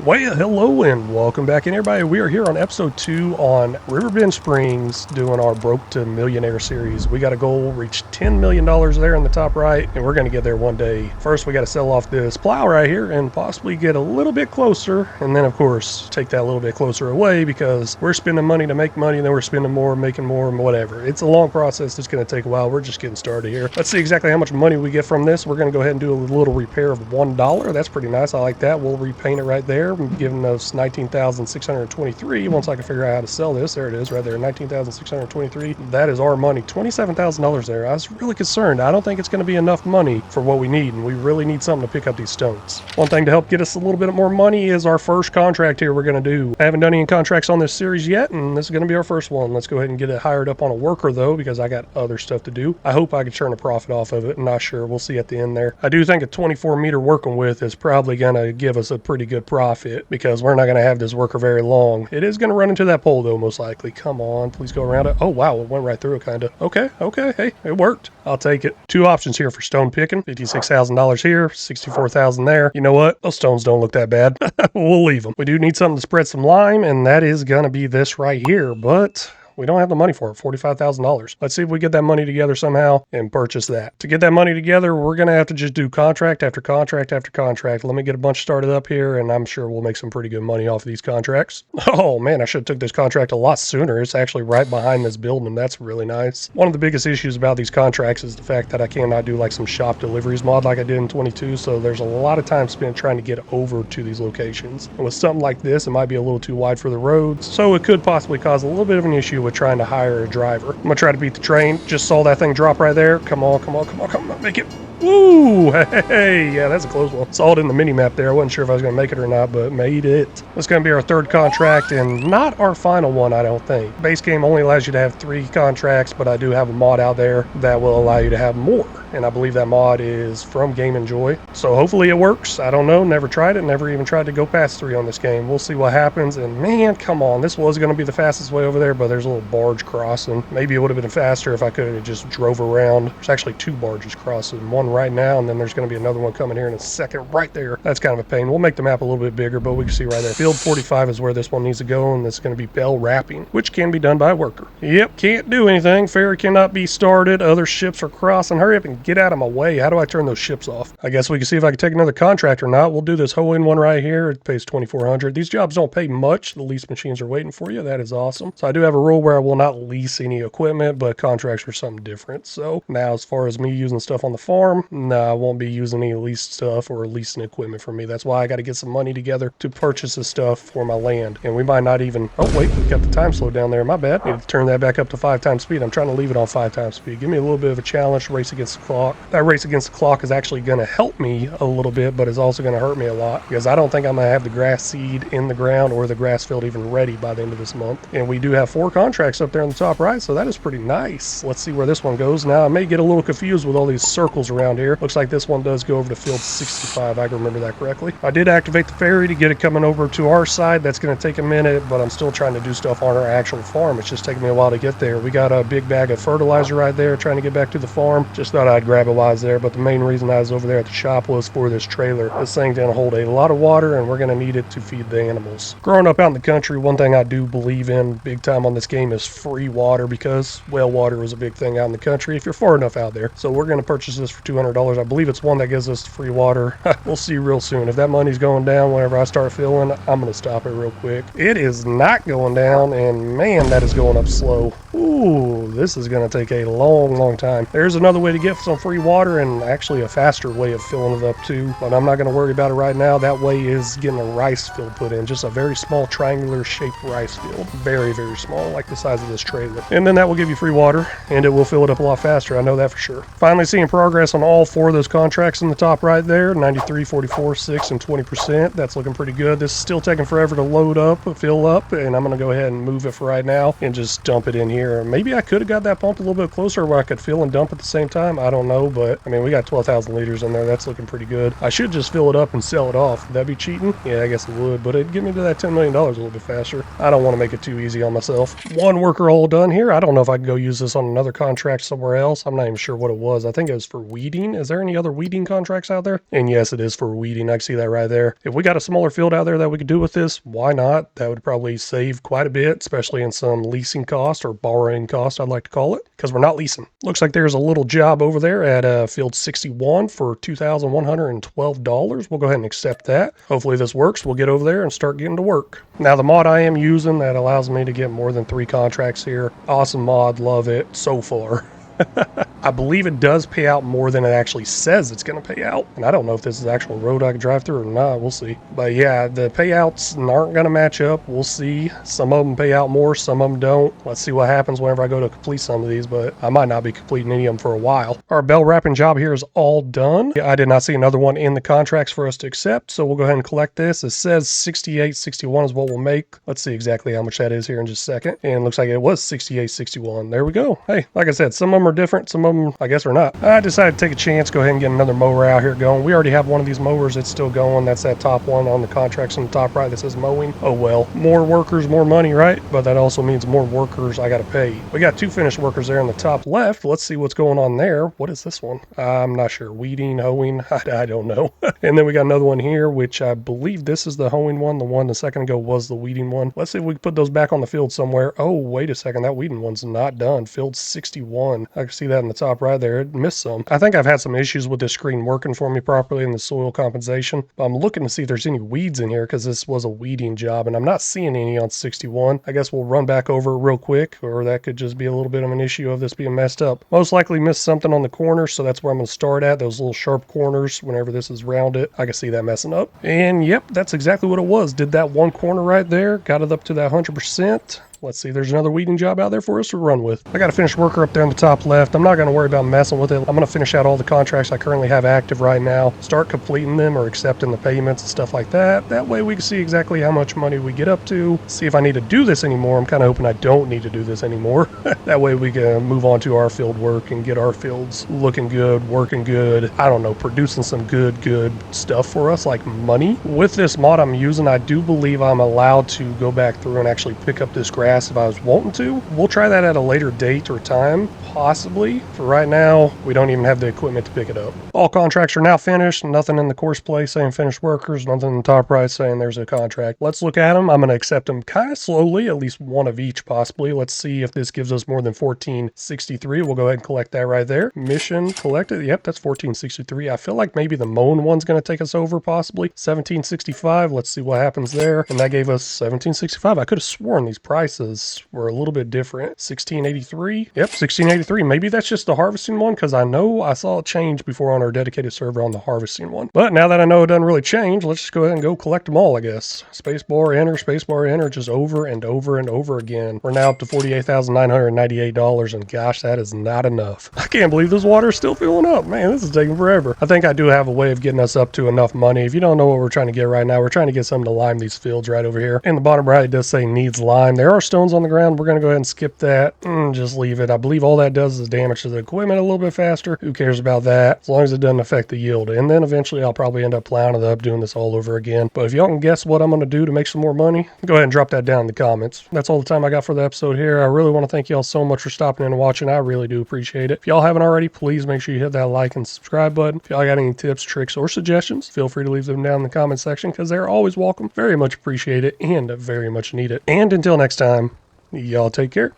Well, hello and welcome back in, everybody. We are here on episode 2 on Riverbend Springs doing our Broke to Millionaire series. We got a goal, reach $10 million there in the top right, and we're going to get there one day. First, we got to sell off this plow right here and possibly get a little bit closer, and then, of course, take that a little bit closer away because we're spending money to make money, and then we're spending more, making more, and whatever. It's a long process. It's going to take a while. We're just getting started here. Let's see exactly how much money we get from this. We're going to go ahead and do a little repair of $1. That's pretty nice. I like that. We'll repaint it right there. Giving us 19,623 once I can figure out how to sell this. There it is right there, 19,623. That is our money, $27,000 there. I was really concerned. I don't think it's going to be enough money for what we need, and we really need something to pick up these stones. One thing to help get us a little bit more money is our first contract here we're going to do. I haven't done any contracts on this series yet, and this is going to be our first one. Let's go ahead and get it hired up on a worker though, because I got other stuff to do. I hope I can turn a profit off of it. I'm not sure. We'll see at the end there. I do think a 24 meter working width is probably going to give us a pretty good profit, because we're not going to have this worker very long. It is going to run into that pole though, most likely. Come on, please go around it. Oh wow, it went right through it kind of. Okay, hey, it worked. I'll take it. Two options here for stone picking. $56,000 here, $64,000 there. You know what? Those stones don't look that bad. We'll leave them. We do need something to spread some lime, and that is going to be this right here, but we don't have the money for it, $45,000. Let's see if we get that money together somehow and purchase that. To get that money together, we're going to have to just do contract after contract after contract. Let me get a bunch started up here, and I'm sure we'll make some pretty good money off of these contracts. Oh man, I should have took this contract a lot sooner. It's actually right behind this building. That's really nice. One of the biggest issues about these contracts is the fact that I cannot do like some shop deliveries mod like I did in 22, so there's a lot of time spent trying to get over to these locations. And with something like this, it might be a little too wide for the roads, so it could possibly cause a little bit of an issue with trying to hire a driver. I'm gonna try to beat the train. Just saw that thing drop right there. Come on, make it. Woo! Hey, yeah, that's a close one. Saw it in the mini map there. I wasn't sure if I was gonna make it or not, but made it. That's gonna be our third contract and not our final one, I don't think. Base game only allows you to have 3 contracts, but I do have a mod out there that will allow you to have more. And I believe that mod is from Game Enjoy. So hopefully it works. I don't know. Never tried it. Never even tried to go past 3 on this game. We'll see what happens. And man, come on. This was going to be the fastest way over there, but there's a little barge crossing. Maybe it would have been faster if I could have just drove around. There's actually 2 barges crossing. One right now, and then there's going to be another one coming here in a second right there. That's kind of a pain. We'll make the map a little bit bigger, but we can see right there. Field 45 is where this one needs to go, and it's going to be bell wrapping, which can be done by a worker. Yep, can't do anything. Ferry cannot be started. Other ships are crossing. Hurry up and get out of my way. How do I turn those ships off? I guess we can see if I can take another contract or not. We'll do this Ho-In one right here. It pays $2,400. These jobs don't pay much. The lease machines are waiting for you. That is awesome. So I do have a rule where I will not lease any equipment, but contracts are something different. So now as far as me using stuff on the farm, no, I won't be using any leased stuff or leasing equipment for me. That's why I got to get some money together to purchase this stuff for my land. And we might not even... Oh, wait, we got the time slowed down there. My bad. Need to turn that back up to 5 times speed. I'm trying to leave it on 5 times speed. Give me a little bit of a challenge, race against the clock. That race against the clock is actually going to help me a little bit, but it's also going to hurt me a lot because I don't think I'm going to have the grass seed in the ground or the grass field even ready by the end of this month. And we do have 4 contracts up there in the top right, so that is pretty nice. Let's see where this one goes. Now, I may get a little confused with all these circles around here. Looks like this one does go over to field 65. I can remember that correctly. I did activate the ferry to get it coming over to our side. That's going to take a minute, but I'm still trying to do stuff on our actual farm. It's just taking me a while to get there. We got a big bag of fertilizer right there trying to get back to the farm. Just thought I'd grab it while I was there, but the main reason I was over there at the shop was for this trailer. This thing's going to hold a lot of water, and we're going to need it to feed the animals. Growing up out in the country, one thing I do believe in big time on this game is free water, because well water is a big thing out in the country if you're far enough out there. So we're going to purchase this for $200. I believe it's one that gives us free water. We'll see real soon. If that money's going down whenever I start filling, I'm going to stop it real quick. It is not going down, and man, that is going up slow. Ooh, this is going to take a long time. There's another way to get some free water, and actually a faster way of filling it up too, but I'm not going to worry about it right now. That way is getting a rice field put in, just a very small triangular shaped rice field. Very small, like the size of this trailer. And then that will give you free water, and it will fill it up a lot faster. I know that for sure. Finally seeing progress on all 4 of those contracts in the top right there, 93, 44, 6, and 20%. That's looking pretty good. This is still taking forever to load up, fill up, and I'm going to go ahead and move it for right now and just dump it in here. Maybe I could have got that pump a little bit closer where I could fill and dump at the same time. I don't know, but I mean, we got 12,000 liters in there. That's looking pretty good. I should just fill it up and sell it off. Would that be cheating? Yeah, I guess it would, but it'd get me to that $10 million a little bit faster. I don't want to make it too easy on myself. 1 worker all done here. I don't know if I can go use this on another contract somewhere else. I'm not even sure what it was. I think it was for weed weeding. Is there any other weeding contracts out there? And yes, it is for weeding. I can see that right there. If we got a smaller field out there that we could do with this, why not? That would probably save quite a bit, especially in some leasing cost or borrowing cost, I'd like to call it, because we're not leasing. Looks like there's a little job over there at field 61 for $2,112. We'll go ahead and accept that. Hopefully this works. We'll get over there and start getting to work. Now the mod I am using that allows me to get more than 3 contracts here. Awesome mod, love it so far. I believe it does pay out more than it actually says it's going to pay out. And I don't know if this is the actual road I can drive through or not. We'll see. But yeah, the payouts aren't going to match up. We'll see. Some of them pay out more, some of them don't. Let's see what happens whenever I go to complete some of these, but I might not be completing any of them for a while. Our bell wrapping job here is all done. I did not see another one in the contracts for us to accept, so we'll go ahead and collect this. It says $68.61 is what we'll make. Let's see exactly how much that is here in just a second. And it looks like it was $68.61. There we go. Hey, like I said, some of them are different, some of them I guess are not. I decided to take a chance, go ahead and get another mower out here going. We already have one of these mowers that's still going. That's that top one on the contracts on the top right that says mowing. Oh well, more workers, more money, right? But that also means more workers I got to pay. We got 2 finished workers there in the top left. Let's see what's going on there. What is this one? I'm not sure. Weeding, hoeing, I don't know. And then we got another one here, which I believe this is the hoeing one. The one a second ago was the weeding one. Let's see if we can put those back on the field somewhere. Oh, wait a second. That weeding one's not done. Field 61. I can see that in the top right there. It missed some. I think I've had some issues with this screen working for me properly in the soil compensation. But I'm looking to see if there's any weeds in here because this was a weeding job and I'm not seeing any on 61. I guess we'll run back over it real quick, or that could just be a little bit of an issue of this being messed up. Most likely missed something on the corner, so that's where I'm going to start at. Those little sharp corners whenever this is rounded. I can see that messing up. And yep, that's exactly what it was. Did that one corner right there. Got it up to that 100%. Let's see, there's another weeding job out there for us to run with. I got a finished worker up there in the top left. I'm not going to worry about messing with it. I'm going to finish out all the contracts I currently have active right now, start completing them or accepting the payments and stuff like that. That way we can see exactly how much money we get up to, see if I need to do this anymore. I'm kind of hoping I don't need to do this anymore. That way we can move on to our field work and get our fields looking good, working good. I don't know, producing some good stuff for us, like money. With this mod I'm using, I do believe I'm allowed to go back through and actually pick up this grass if I was wanting to. We'll try that at a later date or time, possibly. For right now, we don't even have the equipment to pick it up. All contracts are now finished. Nothing in the course play saying finished workers, nothing in the top right saying there's a contract. Let's look at them. I'm going to accept them kind of slowly, at least one of each possibly. Let's see if this gives us more than 1463. We'll go ahead and collect that right there. Mission collected. Yep, that's 1463. I feel like maybe the mowing one's going to take us over possibly. 1765. Let's see what happens there. And that gave us 1765. I could have sworn these prices were a little bit different. 1683. Yep, 1683. Maybe that's just the harvesting one, because I know I saw it change before on our dedicated server on the harvesting one. But now that I know it doesn't really change, let's just go ahead and go collect them all, I guess. Spacebar enter, just over and over and over again. We're now up to $48,998, and gosh, that is not enough. I can't believe this water is still filling up. Man, this is taking forever. I think I do have a way of getting us up to enough money. If you don't know what we're trying to get right now, we're trying to get something to lime these fields right over here. In the bottom right, it does say needs lime. There are stones on the ground. We're going to go ahead and skip that and just leave it. I believe all that does is damage to the equipment a little bit faster. Who cares about that? As long as it doesn't affect the yield. And then eventually I'll probably end up plowing it up, doing this all over again. But if y'all can guess what I'm going to do to make some more money, go ahead and drop that down in the comments. That's all the time I got for the episode here. I really want to thank y'all so much for stopping in and watching. I really do appreciate it. If y'all haven't already, please make sure you hit that like and subscribe button. If y'all got any tips, tricks, or suggestions, feel free to leave them down in the comment section, because they're always welcome. Very much appreciate it and very much need it. And until next time, y'all take care.